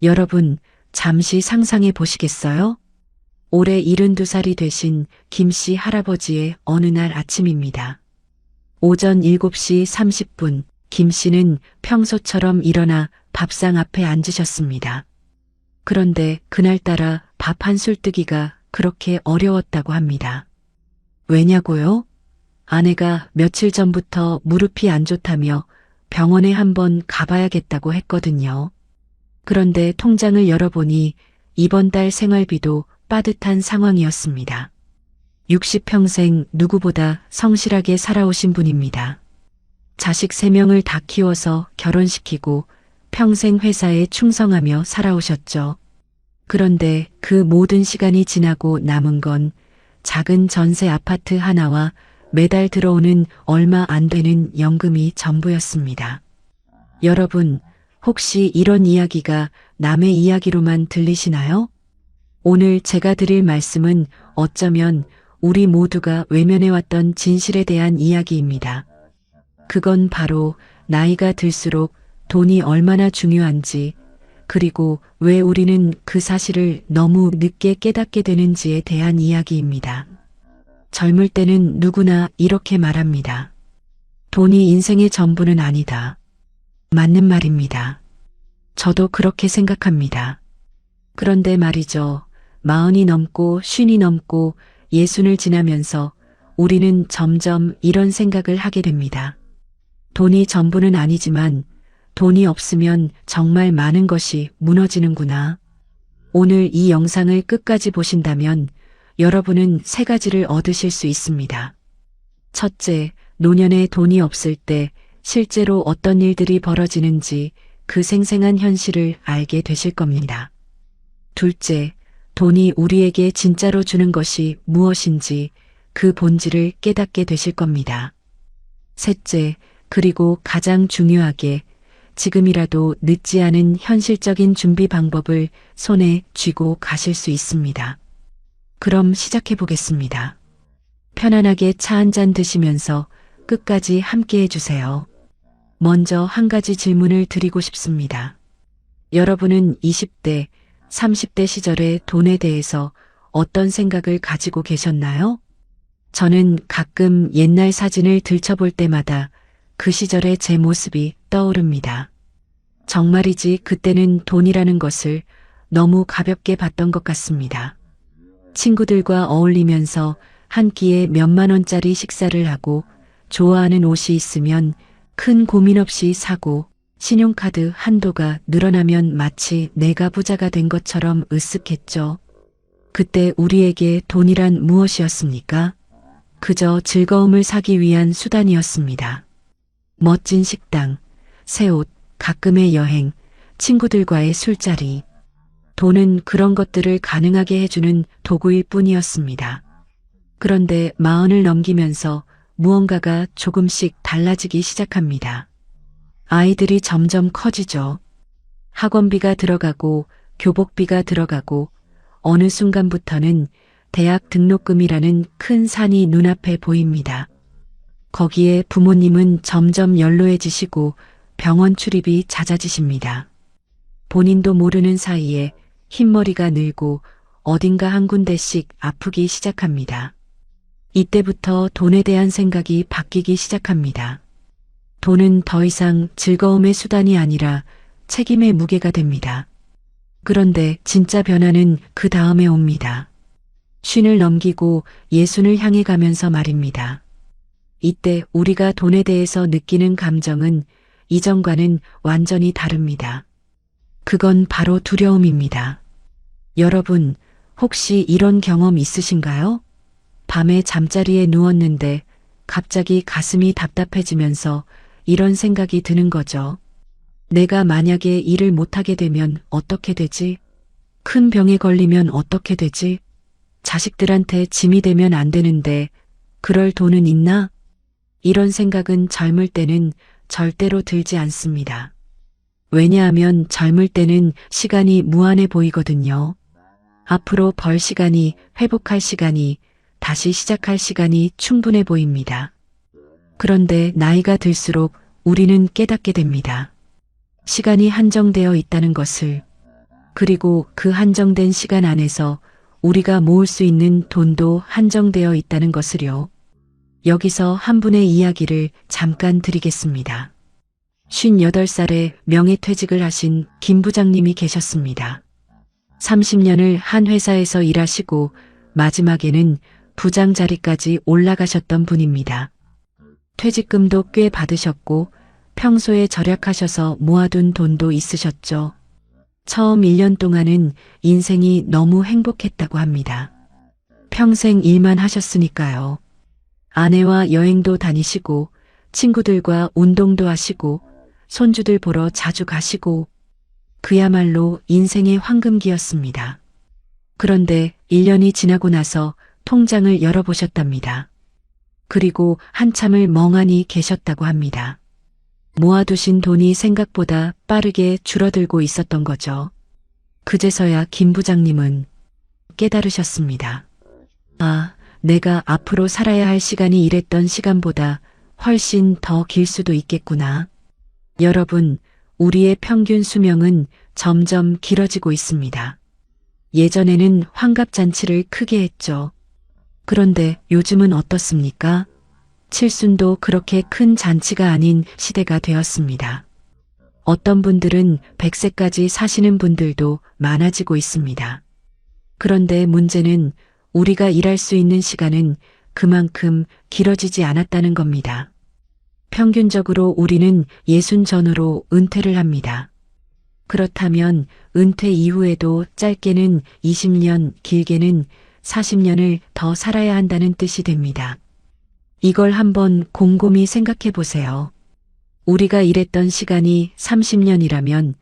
여러분, 잠시 상상해 보시겠어요? 올해 72살이 되신 김 씨 할아버지의 어느 날 아침입니다. 오전 7시 30분, 김 씨는 평소처럼 일어나 밥상 앞에 앉으셨습니다. 그런데 그날따라 밥 한 술 뜨기가 그렇게 어려웠다고 합니다. 왜냐고요? 아내가 며칠 전부터 무릎이 안 좋다며 병원에 한번 가봐야겠다고 했거든요. 그런데 통장을 열어보니 이번 달 생활비도 빠듯한 상황이었습니다. 60평생 누구보다 성실하게 살아오신 분입니다. 자식 3명을 다 키워서 결혼시키고 평생 회사에 충성하며 살아오셨죠. 그런데 그 모든 시간이 지나고 남은 건 작은 전세 아파트 하나와 매달 들어오는 얼마 안 되는 연금이 전부였습니다. 여러분, 혹시 이런 이야기가 남의 이야기로만 들리시나요? 오늘 제가 드릴 말씀은 어쩌면 우리 모두가 외면해왔던 진실에 대한 이야기입니다. 그건 바로 나이가 들수록 돈이 얼마나 중요한지, 그리고 왜 우리는 그 사실을 너무 늦게 깨닫게 되는지에 대한 이야기입니다. 젊을 때는 누구나 이렇게 말합니다. 돈이 인생의 전부는 아니다. 맞는 말입니다. 저도 그렇게 생각합니다. 그런데 말이죠. 40이 넘고 50이 넘고 60을 지나면서 우리는 점점 이런 생각을 하게 됩니다. 돈이 전부는 아니지만 돈이 없으면 정말 많은 것이 무너지는구나. 오늘 이 영상을 끝까지 보신다면 여러분은 3가지를 얻으실 수 있습니다. 첫째, 노년에 돈이 없을 때 실제로 어떤 일들이 벌어지는지 그 생생한 현실을 알게 되실 겁니다. 둘째, 돈이 우리에게 진짜로 주는 것이 무엇인지 그 본질을 깨닫게 되실 겁니다. 셋째, 그리고 가장 중요하게 지금이라도 늦지 않은 현실적인 준비 방법을 손에 쥐고 가실 수 있습니다. 그럼 시작해 보겠습니다. 편안하게 차 한 잔 드시면서 끝까지 함께 해주세요. 먼저 한 가지 질문을 드리고 싶습니다. 여러분은 20대, 30대 시절의 돈에 대해서 어떤 생각을 가지고 계셨나요? 저는 가끔 옛날 사진을 들춰볼 때마다 그 시절의 제 모습이 떠오릅니다. 정말이지 그때는 돈이라는 것을 너무 가볍게 봤던 것 같습니다. 친구들과 어울리면서 한 끼에 몇만 원짜리 식사를 하고 좋아하는 옷이 있으면 큰 고민 없이 사고 신용카드 한도가 늘어나면 마치 내가 부자가 된 것처럼 으쓱했죠. 그때 우리에게 돈이란 무엇이었습니까? 그저 즐거움을 사기 위한 수단이었습니다. 멋진 식당, 새 옷, 가끔의 여행, 친구들과의 술자리. 돈은 그런 것들을 가능하게 해주는 도구일 뿐이었습니다. 그런데 40을 넘기면서 무언가가 조금씩 달라지기 시작합니다. 아이들이 점점 커지죠. 학원비가 들어가고 교복비가 들어가고 어느 순간부터는 대학 등록금이라는 큰 산이 눈앞에 보입니다. 거기에 부모님은 점점 연로해지시고 병원 출입이 잦아지십니다. 본인도 모르는 사이에 흰머리가 늘고 어딘가 한 군데씩 아프기 시작합니다. 이때부터 돈에 대한 생각이 바뀌기 시작합니다. 돈은 더 이상 즐거움의 수단이 아니라 책임의 무게가 됩니다. 그런데 진짜 변화는 그 다음에 옵니다. 50을 넘기고 60을 향해 가면서 말입니다. 이때 우리가 돈에 대해서 느끼는 감정은 이전과는 완전히 다릅니다. 그건 바로 두려움입니다. 여러분, 혹시 이런 경험 있으신가요? 밤에 잠자리에 누웠는데 갑자기 가슴이 답답해지면서 이런 생각이 드는 거죠. 내가 만약에 일을 못하게 되면 어떻게 되지? 큰 병에 걸리면 어떻게 되지? 자식들한테 짐이 되면 안 되는데 그럴 돈은 있나? 이런 생각은 젊을 때는 절대로 들지 않습니다. 왜냐하면 젊을 때는 시간이 무한해 보이거든요. 앞으로 벌 시간이, 회복할 시간이, 다시 시작할 시간이 충분해 보입니다. 그런데 나이가 들수록 우리는 깨닫게 됩니다. 시간이 한정되어 있다는 것을. 그리고 그 한정된 시간 안에서 우리가 모을 수 있는 돈도 한정되어 있다는 것을요. 여기서 한 분의 이야기를 잠깐 드리겠습니다. 58살에 명예퇴직을 하신 김 부장님이 계셨습니다. 30년을 한 회사에서 일하시고 마지막에는 부장 자리까지 올라가셨던 분입니다. 퇴직금도 꽤 받으셨고 평소에 절약하셔서 모아둔 돈도 있으셨죠. 처음 1년 동안은 인생이 너무 행복했다고 합니다. 평생 일만 하셨으니까요. 아내와 여행도 다니시고 친구들과 운동도 하시고 손주들 보러 자주 가시고 그야말로 인생의 황금기였습니다. 그런데 1년이 지나고 나서 통장을 열어보셨답니다. 그리고 한참을 멍하니 계셨다고 합니다. 모아두신 돈이 생각보다 빠르게 줄어들고 있었던 거죠. 그제서야 김 부장님은 깨달으셨습니다. 아, 내가 앞으로 살아야 할 시간이 일했던 시간보다 훨씬 더 길 수도 있겠구나. 여러분, 우리의 평균 수명은 점점 길어지고 있습니다. 예전에는 환갑잔치를 크게 했죠. 그런데 요즘은 어떻습니까? 칠순도 그렇게 큰 잔치가 아닌 시대가 되었습니다. 어떤 분들은 100세까지 사시는 분들도 많아지고 있습니다. 그런데 문제는 우리가 일할 수 있는 시간은 그만큼 길어지지 않았다는 겁니다. 평균적으로 우리는 60 전후로 은퇴를 합니다. 그렇다면 은퇴 이후에도 짧게는 20년, 길게는 40년을 더 살아야 한다는 뜻이 됩니다. 이걸 한번 곰곰이 생각해 보세요. 우리가 일했던 시간이 30년이라면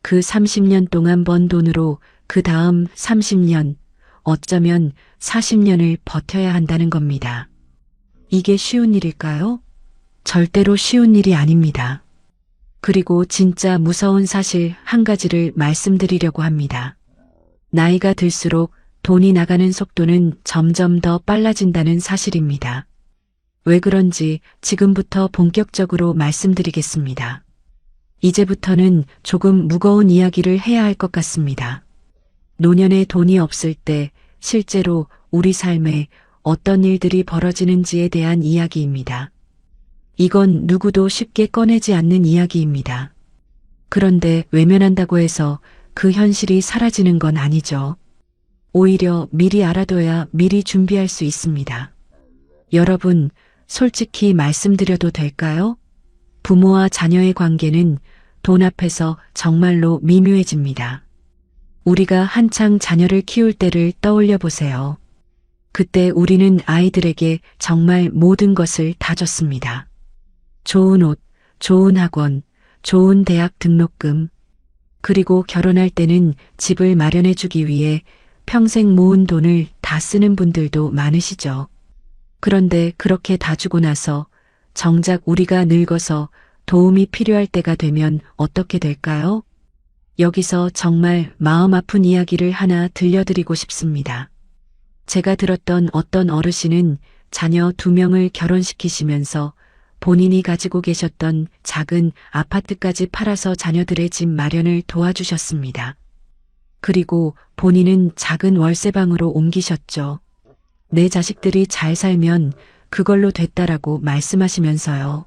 그 30년 동안 번 돈으로 그 다음 30년, 어쩌면 40년을 버텨야 한다는 겁니다. 이게 쉬운 일일까요? 절대로 쉬운 일이 아닙니다. 그리고 진짜 무서운 사실 한 가지를 말씀드리려고 합니다. 나이가 들수록 돈이 나가는 속도는 점점 더 빨라진다는 사실입니다. 왜 그런지 지금부터 본격적으로 말씀드리겠습니다. 이제부터는 조금 무거운 이야기를 해야 할 것 같습니다. 노년에 돈이 없을 때 실제로 우리 삶에 어떤 일들이 벌어지는지에 대한 이야기입니다. 이건 누구도 쉽게 꺼내지 않는 이야기입니다. 그런데 외면한다고 해서 그 현실이 사라지는 건 아니죠. 오히려 미리 알아둬야 미리 준비할 수 있습니다. 여러분, 솔직히 말씀드려도 될까요? 부모와 자녀의 관계는 돈 앞에서 정말로 미묘해집니다. 우리가 한창 자녀를 키울 때를 떠올려 보세요. 그때 우리는 아이들에게 정말 모든 것을 다 줬습니다. 좋은 옷, 좋은 학원, 좋은 대학 등록금, 그리고 결혼할 때는 집을 마련해 주기 위해 평생 모은 돈을 다 쓰는 분들도 많으시죠. 그런데 그렇게 다 주고 나서 정작 우리가 늙어서 도움이 필요할 때가 되면 어떻게 될까요? 여기서 정말 마음 아픈 이야기를 하나 들려드리고 싶습니다. 제가 들었던 어떤 어르신은 자녀 2명을 결혼시키시면서 본인이 가지고 계셨던 작은 아파트까지 팔아서 자녀들의 집 마련을 도와주셨습니다. 그리고 본인은 작은 월세방으로 옮기셨죠. 내 자식들이 잘 살면 그걸로 됐다라고 말씀하시면서요.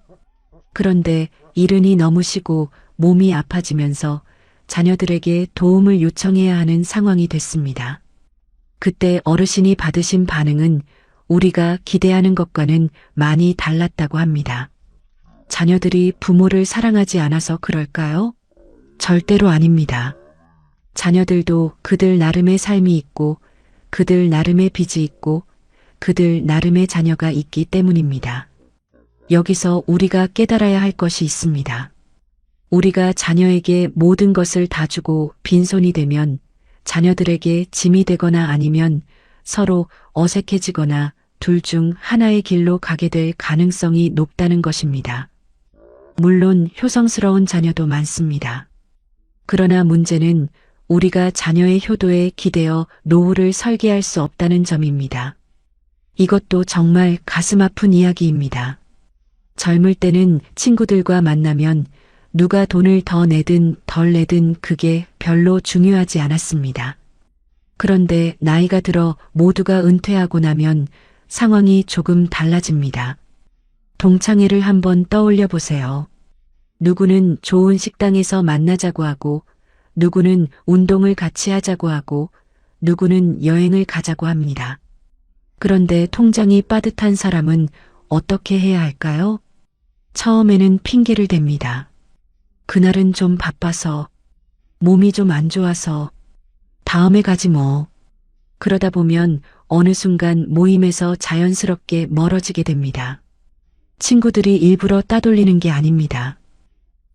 그런데 이른이 넘으시고 몸이 아파지면서 자녀들에게 도움을 요청해야 하는 상황이 됐습니다. 그때 어르신이 받으신 반응은 우리가 기대하는 것과는 많이 달랐다고 합니다. 자녀들이 부모를 사랑하지 않아서 그럴까요? 절대로 아닙니다. 자녀들도 그들 나름의 삶이 있고 그들 나름의 빚이 있고 그들 나름의 자녀가 있기 때문입니다. 여기서 우리가 깨달아야 할 것이 있습니다. 우리가 자녀에게 모든 것을 다 주고 빈손이 되면 자녀들에게 짐이 되거나 아니면 서로 어색해지거나 둘 중 하나의 길로 가게 될 가능성이 높다는 것입니다. 물론 효성스러운 자녀도 많습니다. 그러나 문제는 우리가 자녀의 효도에 기대어 노후를 설계할 수 없다는 점입니다. 이것도 정말 가슴 아픈 이야기입니다. 젊을 때는 친구들과 만나면 누가 돈을 더 내든 덜 내든 그게 별로 중요하지 않았습니다. 그런데 나이가 들어 모두가 은퇴하고 나면 상황이 조금 달라집니다. 동창회를 한번 떠올려 보세요. 누구는 좋은 식당에서 만나자고 하고, 누구는 운동을 같이 하자고 하고, 누구는 여행을 가자고 합니다. 그런데 통장이 빠듯한 사람은 어떻게 해야 할까요? 처음에는 핑계를 댑니다. 그날은 좀 바빠서, 몸이 좀 안 좋아서, 다음에 가지 뭐. 그러다 보면 어느 순간 모임에서 자연스럽게 멀어지게 됩니다. 친구들이 일부러 따돌리는 게 아닙니다.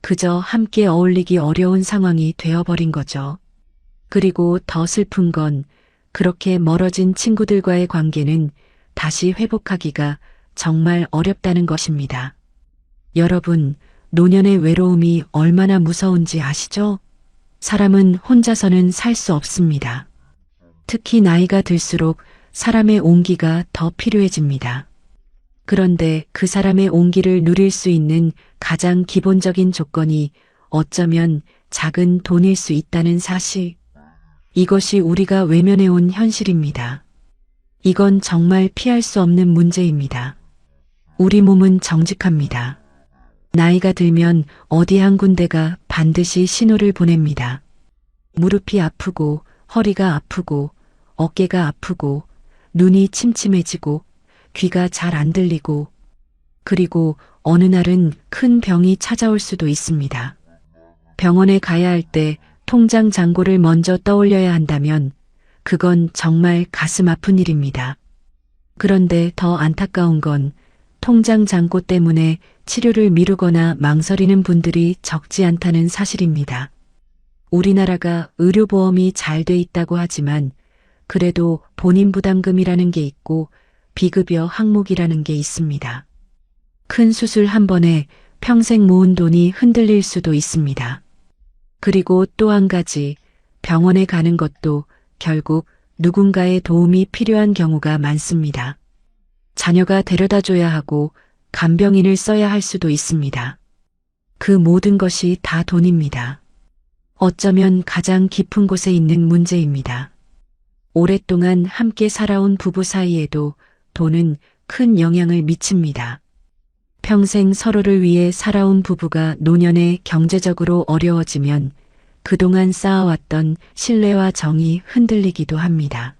그저 함께 어울리기 어려운 상황이 되어버린 거죠. 그리고 더 슬픈 건 그렇게 멀어진 친구들과의 관계는 다시 회복하기가 정말 어렵다는 것입니다. 여러분, 노년의 외로움이 얼마나 무서운지 아시죠? 사람은 혼자서는 살 수 없습니다. 특히 나이가 들수록 사람의 온기가 더 필요해집니다. 그런데 그 사람의 온기를 누릴 수 있는 가장 기본적인 조건이 어쩌면 작은 돈일 수 있다는 사실. 이것이 우리가 외면해온 현실입니다. 이건 정말 피할 수 없는 문제입니다. 우리 몸은 정직합니다. 나이가 들면 어디 한 군데가 반드시 신호를 보냅니다. 무릎이 아프고 허리가 아프고 어깨가 아프고 눈이 침침해지고 귀가 잘 안 들리고 그리고 어느 날은 큰 병이 찾아올 수도 있습니다. 병원에 가야 할 때 통장 잔고를 먼저 떠올려야 한다면 그건 정말 가슴 아픈 일입니다. 그런데 더 안타까운 건 통장 잔고 때문에 치료를 미루거나 망설이는 분들이 적지 않다는 사실입니다. 우리나라가 의료보험이 잘 돼 있다고 하지만 그래도 본인 부담금이라는 게 있고 비급여 항목이라는 게 있습니다. 큰 수술 한 번에 평생 모은 돈이 흔들릴 수도 있습니다. 그리고 또 한 가지, 병원에 가는 것도 결국 누군가의 도움이 필요한 경우가 많습니다. 자녀가 데려다 줘야 하고 간병인을 써야 할 수도 있습니다. 그 모든 것이 다 돈입니다. 어쩌면 가장 깊은 곳에 있는 문제입니다. 오랫동안 함께 살아온 부부 사이에도 돈은 큰 영향을 미칩니다. 평생 서로를 위해 살아온 부부가 노년에 경제적으로 어려워지면 그동안 쌓아왔던 신뢰와 정이 흔들리기도 합니다.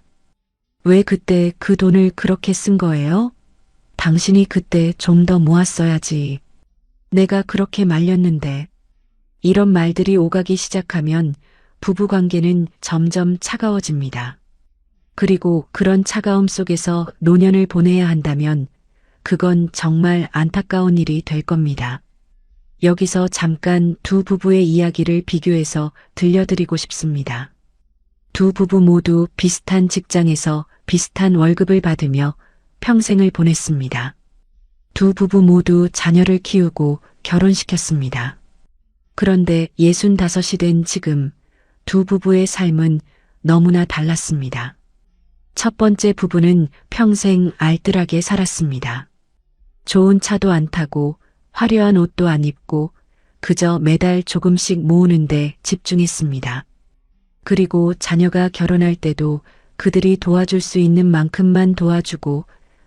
왜 그때 그 돈을 그렇게 쓴 거예요? 당신이 그때 좀 더 모았어야지. 내가 그렇게 말렸는데. 이런 말들이 오가기 시작하면 부부관계는 점점 차가워집니다. 그리고 그런 차가움 속에서 노년을 보내야 한다면 그건 정말 안타까운 일이 될 겁니다. 여기서 잠깐 두 부부의 이야기를 비교해서 들려드리고 싶습니다. 두 부부 모두 비슷한 직장에서 비슷한 월급을 받으며 평생을 보냈습니다. 두 부부 모두 자녀를 키우고 결혼시켰습니다. 그런데 65이 된 지금 두 부부의 삶은 너무나 달랐습니다. 첫 번째 부부는 평생 알뜰하게 살았습니다. 좋은 차도 안 타고 화려한 옷도 안 입고 그저 매달 조금씩 모으는데 집중했습니다. 그리고 자녀가 결혼할 때도 그들이 도와줄 수 있는 만큼만 도와주고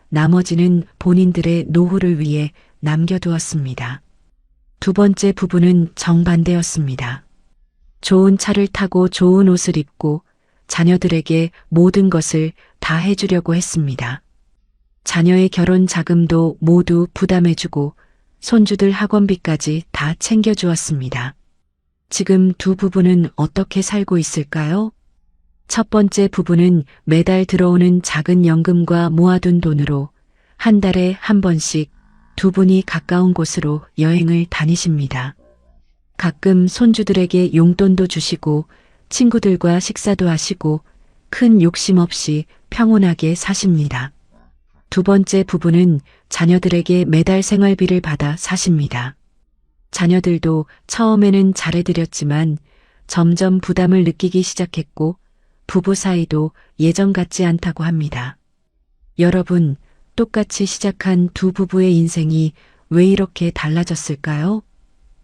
나머지는 본인들의 노후를 위해 남겨두었습니다. 두 번째 부부는 정반대였습니다. 좋은 차를 타고 좋은 옷을 입고 자녀들에게 모든 것을 다 해주려고 했습니다. 자녀의 결혼 자금도 모두 부담해주고 손주들 학원비까지 다 챙겨주었습니다. 지금 두 부부는 어떻게 살고 있을까요? 첫 번째 부부는 매달 들어오는 작은 연금과 모아둔 돈으로 한 달에 한 번씩 두 분이 가까운 곳으로 여행을 다니십니다. 가끔 손주들에게 용돈도 주시고 친구들과 식사도 하시고 큰 욕심 없이 평온하게 사십니다. 두 번째 부부는 자녀들에게 매달 생활비를 받아 사십니다. 자녀들도 처음에는 잘해드렸지만 점점 부담을 느끼기 시작했고 부부 사이도 예전 같지 않다고 합니다. 여러분, 똑같이 시작한 두 부부의 인생이 왜 이렇게 달라졌을까요?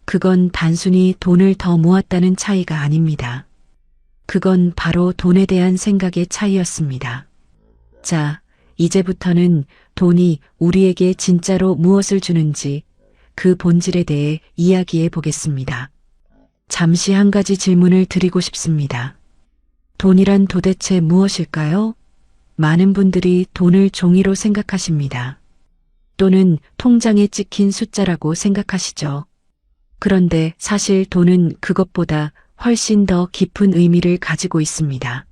그건 단순히 돈을 더 모았다는 차이가 아닙니다. 그건 바로 돈에 대한 생각의 차이였습니다. 자, 이제부터는 돈이 우리에게 진짜로 무엇을 주는지 그 본질에 대해 이야기해 보겠습니다. 잠시 한 가지 질문을 드리고 싶습니다. 돈이란 도대체 무엇일까요? 많은 분들이 돈을 종이로 생각하십니다. 또는 통장에 찍힌 숫자라고 생각하시죠. 그런데 사실 돈은 그것보다 훨씬 더 깊은 의미를 가지고 있습니다.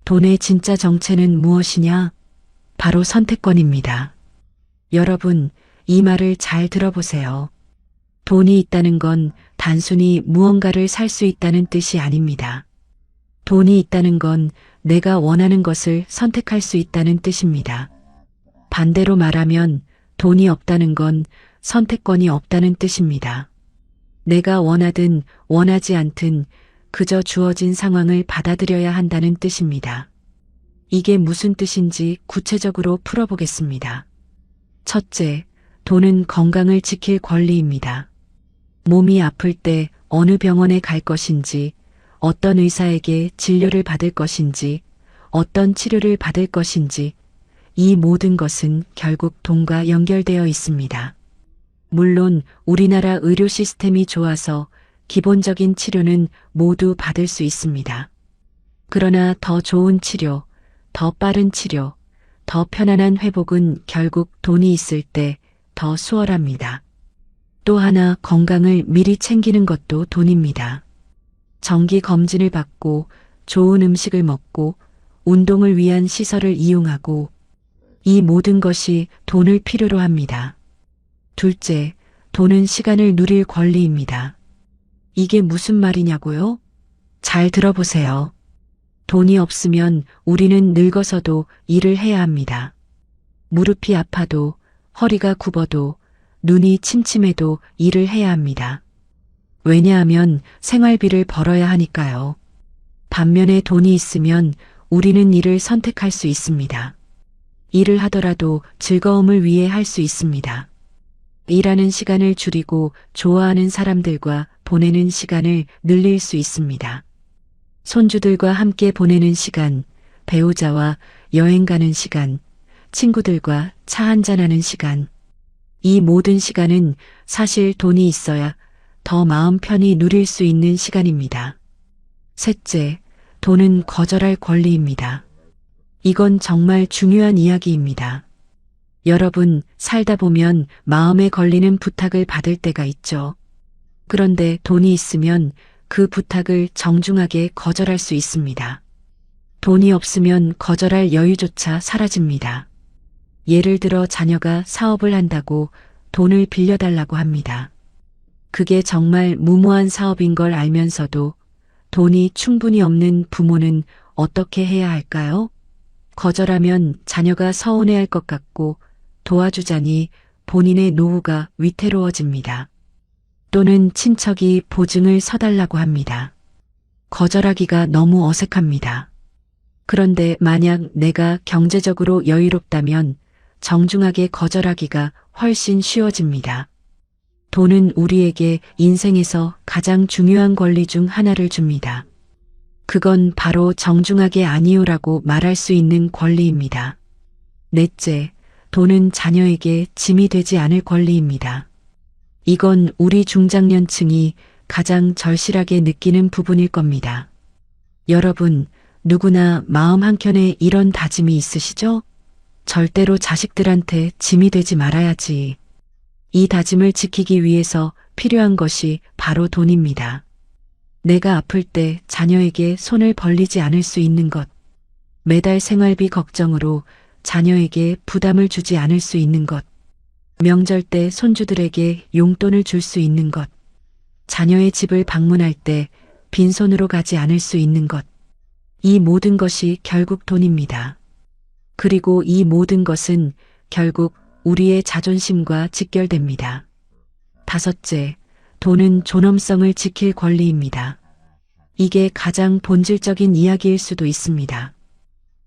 돈의 진짜 정체는 무엇이냐? 바로 선택권입니다. 여러분, 이 말을 잘 들어보세요. 돈이 있다는 건 단순히 무언가를 살 수 있다는 뜻이 아닙니다. 돈이 있다는 건 내가 원하는 것을 선택할 수 있다는 뜻입니다. 반대로 말하면 돈이 없다는 건 선택권이 없다는 뜻입니다. 내가 원하든 원하지 않든 그저 주어진 상황을 받아들여야 한다는 뜻입니다. 이게 무슨 뜻인지 구체적으로 풀어보겠습니다. 첫째, 돈은 건강을 지킬 권리입니다. 몸이 아플 때 어느 병원에 갈 것인지, 어떤 의사에게 진료를 받을 것인지, 어떤 치료를 받을 것인지, 이 모든 것은 결국 돈과 연결되어 있습니다. 물론 우리나라 의료 시스템이 좋아서 기본적인 치료는 모두 받을 수 있습니다. 그러나 더 좋은 치료, 더 빠른 치료, 더 편안한 회복은 결국 돈이 있을 때 더 수월합니다. 또 하나 건강을 미리 챙기는 것도 돈입니다. 정기 검진을 받고 좋은 음식을 먹고 운동을 위한 시설을 이용하고 이 모든 것이 돈을 필요로 합니다. 둘째, 돈은 시간을 누릴 권리입니다. 이게 무슨 말이냐고요? 잘 들어보세요. 돈이 없으면 우리는 늙어서도 일을 해야 합니다. 무릎이 아파도, 허리가 굽어도, 눈이 침침해도 일을 해야 합니다. 왜냐하면 생활비를 벌어야 하니까요. 반면에 돈이 있으면 우리는 일을 선택할 수 있습니다. 일을 하더라도 즐거움을 위해 할 수 있습니다. 일하는 시간을 줄이고 좋아하는 사람들과 보내는 시간을 늘릴 수 있습니다. 손주들과 함께 보내는 시간, 배우자와 여행 가는 시간, 친구들과 차 한잔하는 시간. 이 모든 시간은 사실 돈이 있어야 더 마음 편히 누릴 수 있는 시간입니다. 셋째, 돈은 거절할 권리입니다. 이건 정말 중요한 이야기입니다. 여러분, 살다 보면 마음에 걸리는 부탁을 받을 때가 있죠. 그런데 돈이 있으면 그 부탁을 정중하게 거절할 수 있습니다. 돈이 없으면 거절할 여유조차 사라집니다. 예를 들어 자녀가 사업을 한다고 돈을 빌려달라고 합니다. 그게 정말 무모한 사업인 걸 알면서도 돈이 충분히 없는 부모는 어떻게 해야 할까요? 거절하면 자녀가 서운해할 것 같고 도와주자니 본인의 노후가 위태로워집니다. 또는 친척이 보증을 서달라고 합니다. 거절하기가 너무 어색합니다. 그런데 만약 내가 경제적으로 여유롭다면 정중하게 거절하기가 훨씬 쉬워집니다. 돈은 우리에게 인생에서 가장 중요한 권리 중 하나를 줍니다. 그건 바로 정중하게 아니요라고 말할 수 있는 권리입니다. 넷째, 돈은 자녀에게 짐이 되지 않을 권리입니다. 이건 우리 중장년층이 가장 절실하게 느끼는 부분일 겁니다. 여러분, 누구나 마음 한켠에 이런 다짐이 있으시죠? 절대로 자식들한테 짐이 되지 말아야지. 이 다짐을 지키기 위해서 필요한 것이 바로 돈입니다. 내가 아플 때 자녀에게 손을 벌리지 않을 수 있는 것, 매달 생활비 걱정으로 자녀에게 부담을 주지 않을 수 있는 것, 명절 때 손주들에게 용돈을 줄 수 있는 것, 자녀의 집을 방문할 때 빈손으로 가지 않을 수 있는 것, 이 모든 것이 결국 돈입니다. 그리고 이 모든 것은 결국 우리의 자존심과 직결됩니다. 다섯째, 돈은 존엄성을 지킬 권리입니다. 이게 가장 본질적인 이야기일 수도 있습니다.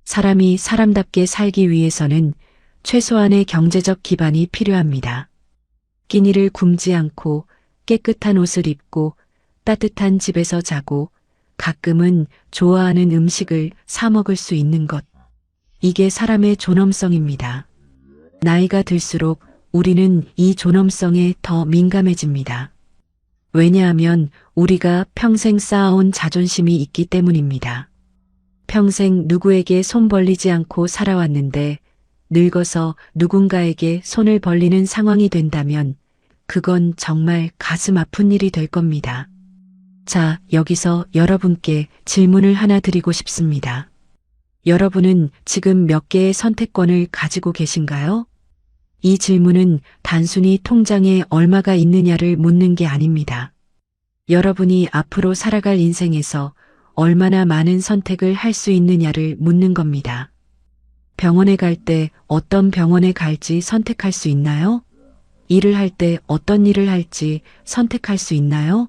사람이 사람답게 살기 위해서는 최소한의 경제적 기반이 필요합니다. 끼니를 굶지 않고 깨끗한 옷을 입고 따뜻한 집에서 자고 가끔은 좋아하는 음식을 사 먹을 수 있는 것. 이게 사람의 존엄성입니다. 나이가 들수록 우리는 이 존엄성에 더 민감해집니다. 왜냐하면 우리가 평생 쌓아온 자존심이 있기 때문입니다. 평생 누구에게 손 벌리지 않고 살아왔는데 늙어서 누군가에게 손을 벌리는 상황이 된다면 그건 정말 가슴 아픈 일이 될 겁니다. 자, 여기서 여러분께 질문을 하나 드리고 싶습니다. 여러분은 지금 몇 개의 선택권을 가지고 계신가요? 이 질문은 단순히 통장에 얼마가 있느냐를 묻는 게 아닙니다. 여러분이 앞으로 살아갈 인생에서 얼마나 많은 선택을 할 수 있느냐를 묻는 겁니다. 병원에 갈 때 어떤 병원에 갈지 선택할 수 있나요? 일을 할 때 어떤 일을 할지 선택할 수 있나요?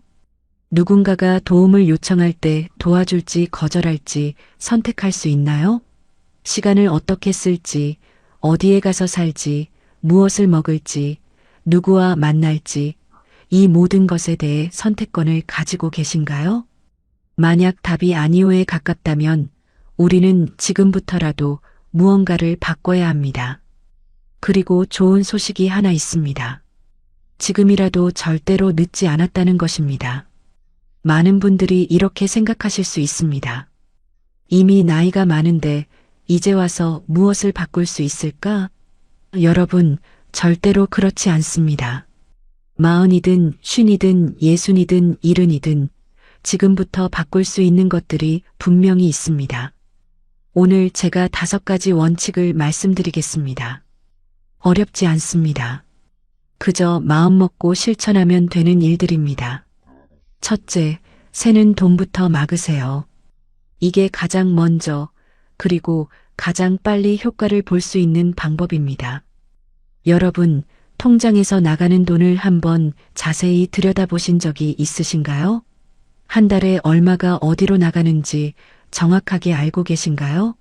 누군가가 도움을 요청할 때 도와줄지 거절할지 선택할 수 있나요? 시간을 어떻게 쓸지, 어디에 가서 살지, 무엇을 먹을지, 누구와 만날지, 이 모든 것에 대해 선택권을 가지고 계신가요? 만약 답이 아니오에 가깝다면 우리는 지금부터라도 무언가를 바꿔야 합니다. 그리고 좋은 소식이 하나 있습니다. 지금이라도 절대로 늦지 않았다는 것입니다. 많은 분들이 이렇게 생각하실 수 있습니다. 이미 나이가 많은데 이제 와서 무엇을 바꿀 수 있을까? 여러분, 절대로 그렇지 않습니다. 40이든 50이든 60이든 70이든 지금부터 바꿀 수 있는 것들이 분명히 있습니다. 오늘 제가 5가지 원칙을 말씀드리겠습니다. 어렵지 않습니다. 그저 마음먹고 실천하면 되는 일들입니다. 첫째, 새는 돈부터 막으세요. 이게 가장 먼저 그리고 가장 빨리 효과를 볼 수 있는 방법입니다. 여러분, 통장에서 나가는 돈을 한번 자세히 들여다보신 적이 있으신가요? 한 달에 얼마가 어디로 나가는지 정확하게 알고 계신가요?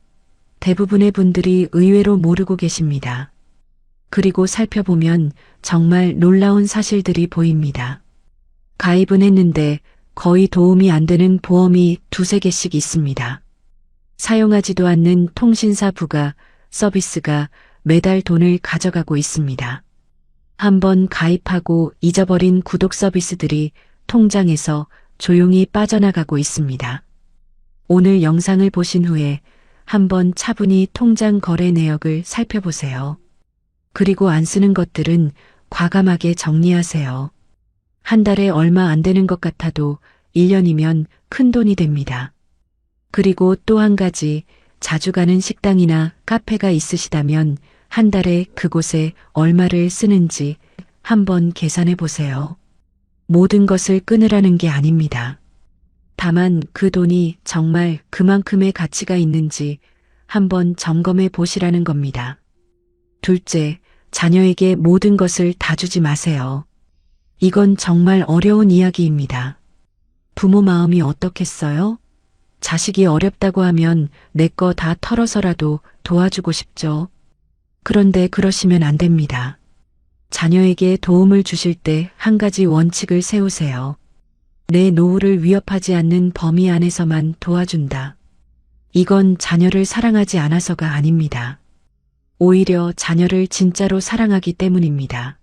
대부분의 분들이 의외로 모르고 계십니다. 그리고 살펴보면 정말 놀라운 사실들이 보입니다. 가입은 했는데 거의 도움이 안 되는 보험이 2~3개씩 있습니다. 사용하지도 않는 통신사 부가 서비스가 매달 돈을 가져가고 있습니다. 한번 가입하고 잊어버린 구독 서비스들이 통장에서 조용히 빠져나가고 있습니다. 오늘 영상을 보신 후에 한번 차분히 통장 거래 내역을 살펴보세요. 그리고 안 쓰는 것들은 과감하게 정리하세요. 한 달에 얼마 안 되는 것 같아도 1년이면 큰 돈이 됩니다. 그리고 또 한 가지, 자주 가는 식당이나 카페가 있으시다면 한 달에 그곳에 얼마를 쓰는지 한번 계산해 보세요. 모든 것을 끊으라는 게 아닙니다. 다만 그 돈이 정말 그만큼의 가치가 있는지 한번 점검해 보시라는 겁니다. 둘째, 자녀에게 모든 것을 다 주지 마세요. 이건 정말 어려운 이야기입니다. 부모 마음이 어떻겠어요? 자식이 어렵다고 하면 내 거 다 털어서라도 도와주고 싶죠. 그런데 그러시면 안 됩니다. 자녀에게 도움을 주실 때 한 가지 원칙을 세우세요. 내 노후를 위협하지 않는 범위 안에서만 도와준다. 이건 자녀를 사랑하지 않아서가 아닙니다. 오히려 자녀를 진짜로 사랑하기 때문입니다.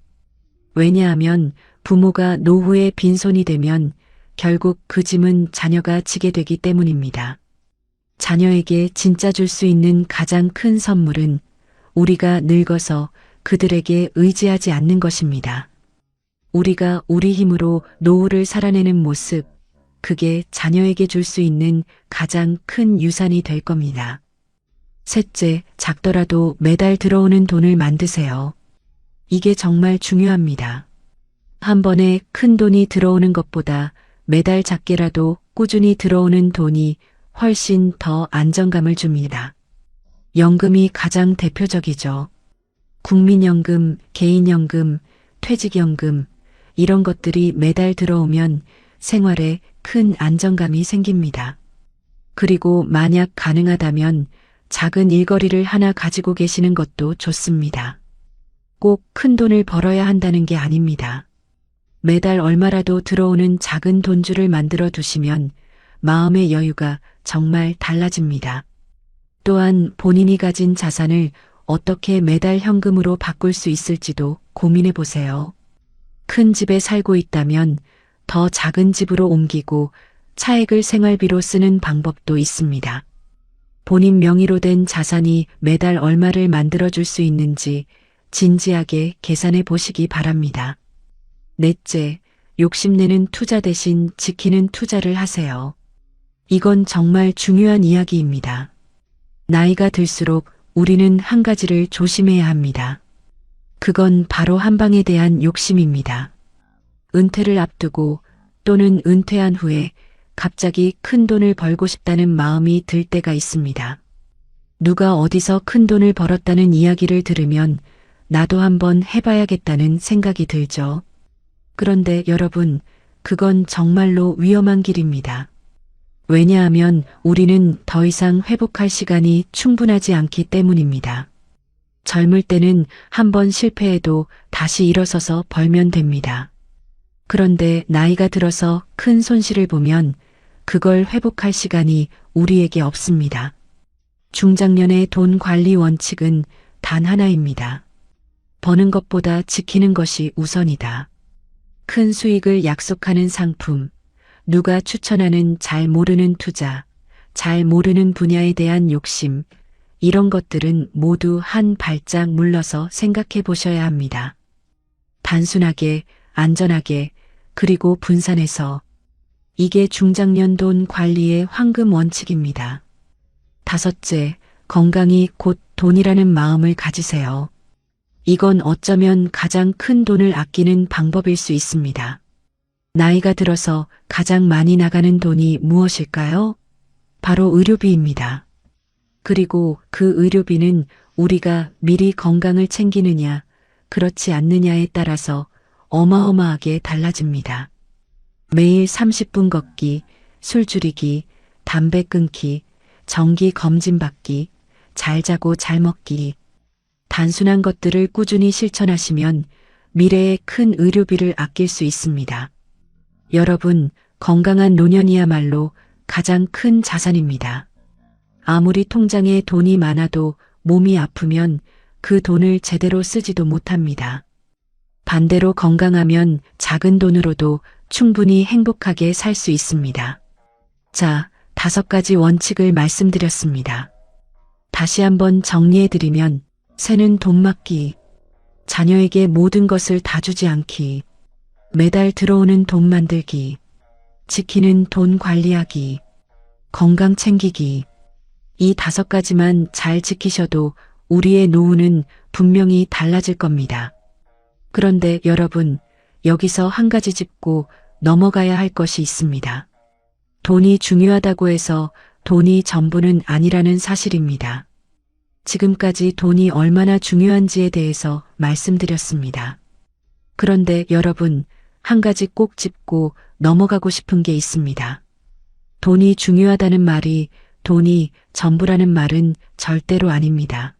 왜냐하면 부모가 노후에 빈손이 되면 결국 그 짐은 자녀가 지게 되기 때문입니다. 자녀에게 진짜 줄 수 있는 가장 큰 선물은 우리가 늙어서 그들에게 의지하지 않는 것입니다. 우리가 우리 힘으로 노후를 살아내는 모습, 그게 자녀에게 줄 수 있는 가장 큰 유산이 될 겁니다. 셋째, 작더라도 매달 들어오는 돈을 만드세요. 이게 정말 중요합니다. 한 번에 큰 돈이 들어오는 것보다 매달 작게라도 꾸준히 들어오는 돈이 훨씬 더 안정감을 줍니다. 연금이 가장 대표적이죠. 국민연금, 개인연금, 퇴직연금, 이런 것들이 매달 들어오면 생활에 큰 안정감이 생깁니다. 그리고 만약 가능하다면 작은 일거리를 하나 가지고 계시는 것도 좋습니다. 꼭 큰 돈을 벌어야 한다는 게 아닙니다. 매달 얼마라도 들어오는 작은 돈줄을 만들어 두시면 마음의 여유가 정말 달라집니다. 또한 본인이 가진 자산을 어떻게 매달 현금으로 바꿀 수 있을지도 고민해 보세요. 큰 집에 살고 있다면 더 작은 집으로 옮기고 차액을 생활비로 쓰는 방법도 있습니다. 본인 명의로 된 자산이 매달 얼마를 만들어줄 수 있는지 진지하게 계산해 보시기 바랍니다. 넷째, 욕심내는 투자 대신 지키는 투자를 하세요. 이건 정말 중요한 이야기입니다. 나이가 들수록 우리는 한 가지를 조심해야 합니다. 그건 바로 한방에 대한 욕심입니다. 은퇴를 앞두고 또는 은퇴한 후에 갑자기 큰 돈을 벌고 싶다는 마음이 들 때가 있습니다. 누가 어디서 큰 돈을 벌었다는 이야기를 들으면 나도 한번 해봐야겠다는 생각이 들죠. 그런데 여러분, 그건 정말로 위험한 길입니다. 왜냐하면 우리는 더 이상 회복할 시간이 충분하지 않기 때문입니다. 젊을 때는 한번 실패해도 다시 일어서서 벌면 됩니다. 그런데 나이가 들어서 큰 손실을 보면 그걸 회복할 시간이 우리에게 없습니다. 중장년의 돈 관리 원칙은 단 하나입니다. 버는 것보다 지키는 것이 우선이다. 큰 수익을 약속하는 상품, 누가 추천하는 잘 모르는 투자, 잘 모르는 분야에 대한 욕심, 이런 것들은 모두 한 발짝 물러서 생각해 보셔야 합니다. 단순하게, 안전하게, 그리고 분산해서 이게 중장년 돈 관리의 황금 원칙입니다. 다섯째, 건강이 곧 돈이라는 마음을 가지세요. 이건 어쩌면 가장 큰 돈을 아끼는 방법일 수 있습니다. 나이가 들어서 가장 많이 나가는 돈이 무엇일까요? 바로 의료비입니다. 그리고 그 의료비는 우리가 미리 건강을 챙기느냐, 그렇지 않느냐에 따라서 어마어마하게 달라집니다. 매일 30분 걷기, 술 줄이기, 담배 끊기, 정기 검진 받기, 잘 자고 잘 먹기. 단순한 것들을 꾸준히 실천하시면 미래에 큰 의료비를 아낄 수 있습니다. 여러분, 건강한 노년이야말로 가장 큰 자산입니다. 아무리 통장에 돈이 많아도 몸이 아프면 그 돈을 제대로 쓰지도 못합니다. 반대로 건강하면 작은 돈으로도 충분히 행복하게 살 수 있습니다. 자, 5가지 원칙을 말씀드렸습니다. 다시 한번 정리해드리면, 새는 돈 맡기, 자녀에게 모든 것을 다 주지 않기, 매달 들어오는 돈 만들기, 지키는 돈 관리하기, 건강 챙기기. 이 5가지만 잘 지키셔도 우리의 노후는 분명히 달라질 겁니다. 그런데 여러분, 여기서 한 가지 짚고 넘어가야 할 것이 있습니다. 돈이 중요하다고 해서 돈이 전부는 아니라는 사실입니다. 지금까지 돈이 얼마나 중요한지에 대해서 말씀드렸습니다. 그런데 여러분, 한 가지 꼭 짚고 넘어가고 싶은 게 있습니다. 돈이 중요하다는 말이 돈이 전부라는 말은 절대로 아닙니다.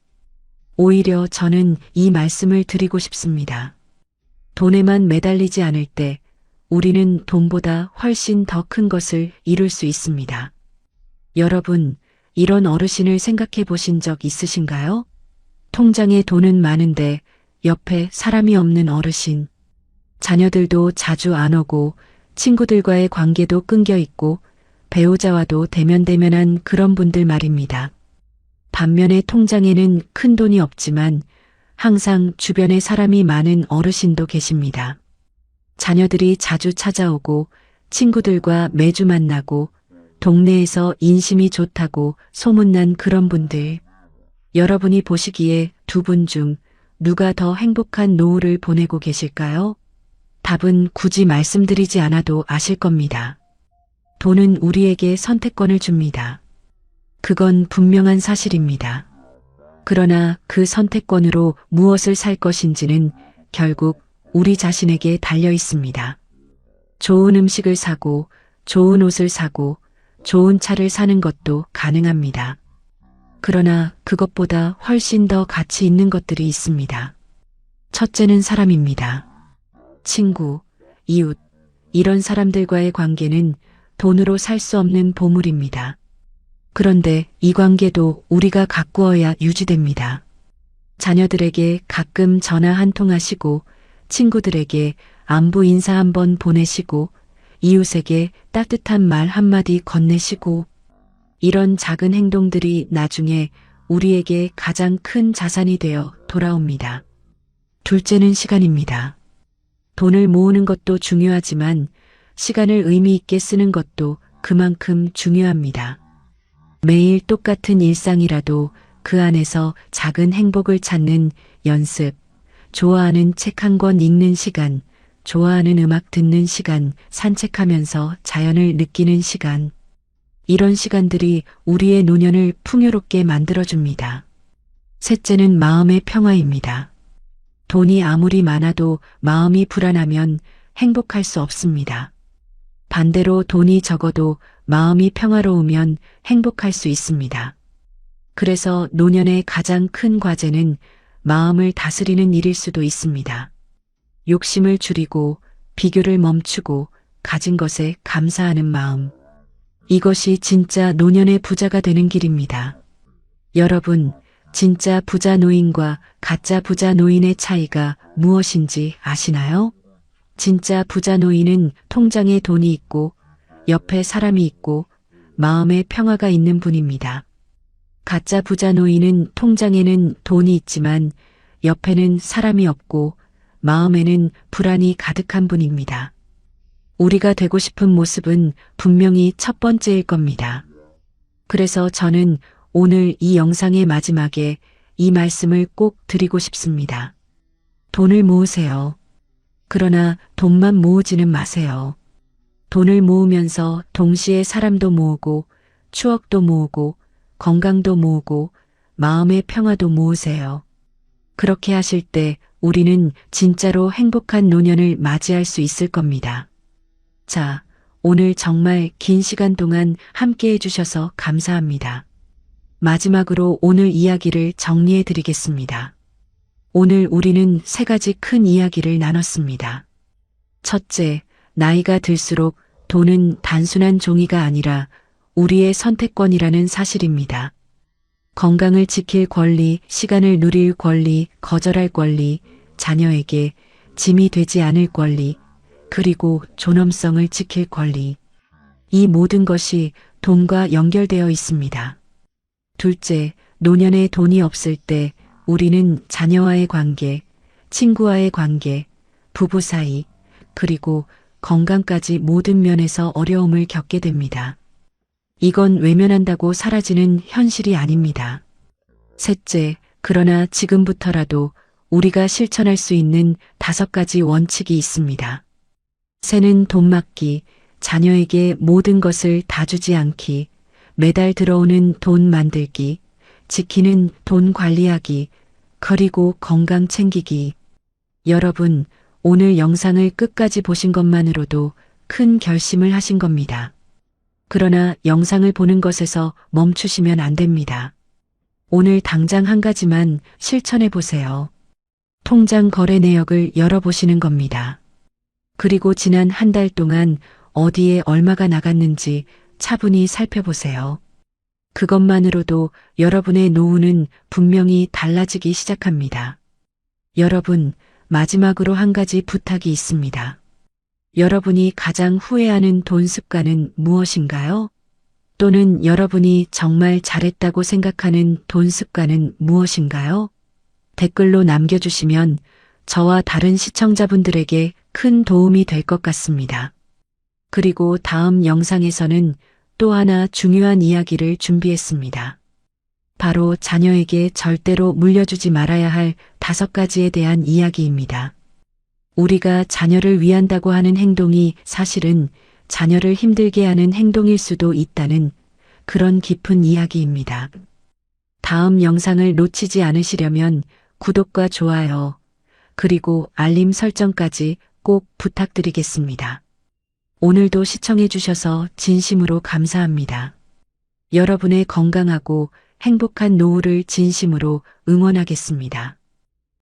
오히려 저는 이 말씀을 드리고 싶습니다. 돈에만 매달리지 않을 때 우리는 돈보다 훨씬 더 큰 것을 이룰 수 있습니다. 여러분, 이런 어르신을 생각해 보신 적 있으신가요? 통장에 돈은 많은데 옆에 사람이 없는 어르신. 자녀들도 자주 안 오고 친구들과의 관계도 끊겨 있고 배우자와도 대면대면한 그런 분들 말입니다. 반면에 통장에는 큰 돈이 없지만 항상 주변에 사람이 많은 어르신도 계십니다. 자녀들이 자주 찾아오고 친구들과 매주 만나고 동네에서 인심이 좋다고 소문난 그런 분들. 여러분이 보시기에 두 분 중 누가 더 행복한 노후를 보내고 계실까요? 답은 굳이 말씀드리지 않아도 아실 겁니다. 돈은 우리에게 선택권을 줍니다. 그건 분명한 사실입니다. 그러나 그 선택권으로 무엇을 살 것인지는 결국 우리 자신에게 달려 있습니다. 좋은 음식을 사고, 좋은 옷을 사고, 좋은 차를 사는 것도 가능합니다. 그러나 그것보다 훨씬 더 가치 있는 것들이 있습니다. 첫째는 사람입니다. 친구, 이웃, 이런 사람들과의 관계는 돈으로 살 수 없는 보물입니다. 그런데 이 관계도 우리가 가꾸어야 유지됩니다. 자녀들에게 가끔 전화 한 통 하시고, 친구들에게 안부 인사 한번 보내시고, 이웃에게 따뜻한 말 한마디 건네시고, 이런 작은 행동들이 나중에 우리에게 가장 큰 자산이 되어 돌아옵니다. 둘째는 시간입니다. 돈을 모으는 것도 중요하지만 시간을 의미 있게 쓰는 것도 그만큼 중요합니다. 매일 똑같은 일상이라도 그 안에서 작은 행복을 찾는 연습, 좋아하는 책 한 권 읽는 시간, 좋아하는 음악 듣는 시간, 산책하면서 자연을 느끼는 시간. 이런 시간들이 우리의 노년을 풍요롭게 만들어줍니다. 셋째는 마음의 평화입니다. 돈이 아무리 많아도 마음이 불안하면 행복할 수 없습니다. 반대로 돈이 적어도 마음이 평화로우면 행복할 수 있습니다. 그래서 노년의 가장 큰 과제는 마음을 다스리는 일일 수도 있습니다. 욕심을 줄이고 비교를 멈추고 가진 것에 감사하는 마음. 이것이 진짜 노년의 부자가 되는 길입니다. 여러분, 진짜 부자 노인과 가짜 부자 노인의 차이가 무엇인지 아시나요? 진짜 부자 노인은 통장에 돈이 있고 옆에 사람이 있고 마음에 평화가 있는 분입니다. 가짜 부자 노인은 통장에는 돈이 있지만 옆에는 사람이 없고 마음에는 불안이 가득한 분입니다. 우리가 되고 싶은 모습은 분명히 첫 번째일 겁니다. 그래서 저는 오늘 이 영상의 마지막에 이 말씀을 꼭 드리고 싶습니다. 돈을 모으세요. 그러나 돈만 모으지는 마세요. 돈을 모으면서 동시에 사람도 모으고 추억도 모으고 건강도 모으고 마음의 평화도 모으세요. 그렇게 하실 때 우리는 진짜로 행복한 노년을 맞이할 수 있을 겁니다. 자, 오늘 정말 긴 시간 동안 함께 해주셔서 감사합니다. 마지막으로 오늘 이야기를 정리해 드리겠습니다. 오늘 우리는 3가지 큰 이야기를 나눴습니다. 첫째, 나이가 들수록 돈은 단순한 종이가 아니라 우리의 선택권이라는 사실입니다. 건강을 지킬 권리, 시간을 누릴 권리, 거절할 권리, 자녀에게 짐이 되지 않을 권리, 그리고 존엄성을 지킬 권리. 이 모든 것이 돈과 연결되어 있습니다. 둘째, 노년에 돈이 없을 때 우리는 자녀와의 관계, 친구와의 관계, 부부 사이, 그리고 건강까지 모든 면에서 어려움을 겪게 됩니다. 이건 외면한다고 사라지는 현실이 아닙니다. 셋째, 그러나 지금부터라도 우리가 실천할 수 있는 5가지 원칙이 있습니다. 새는 돈 맡기, 자녀에게 모든 것을 다 주지 않기, 매달 들어오는 돈 만들기, 지키는 돈 관리하기, 그리고 건강 챙기기. 여러분, 오늘 영상을 끝까지 보신 것만으로도 큰 결심을 하신 겁니다. 그러나 영상을 보는 것에서 멈추시면 안 됩니다. 오늘 당장 한 가지만 실천해 보세요. 통장 거래 내역을 열어보시는 겁니다. 그리고 지난 한 달 동안 어디에 얼마가 나갔는지 차분히 살펴보세요. 그것만으로도 여러분의 노후는 분명히 달라지기 시작합니다. 여러분, 마지막으로 한 가지 부탁이 있습니다. 여러분이 가장 후회하는 돈 습관은 무엇인가요? 또는 여러분이 정말 잘했다고 생각하는 돈 습관은 무엇인가요? 댓글로 남겨주시면 저와 다른 시청자분들에게 큰 도움이 될 것 같습니다. 그리고 다음 영상에서는 또 하나 중요한 이야기를 준비했습니다. 바로 자녀에게 절대로 물려주지 말아야 할 5가지에 대한 이야기입니다. 우리가 자녀를 위한다고 하는 행동이 사실은 자녀를 힘들게 하는 행동일 수도 있다는 그런 깊은 이야기입니다. 다음 영상을 놓치지 않으시려면 구독과 좋아요, 그리고 알림 설정까지 꼭 부탁드리겠습니다. 오늘도 시청해 주셔서 진심으로 감사합니다. 여러분의 건강하고 행복한 노후를 진심으로 응원하겠습니다.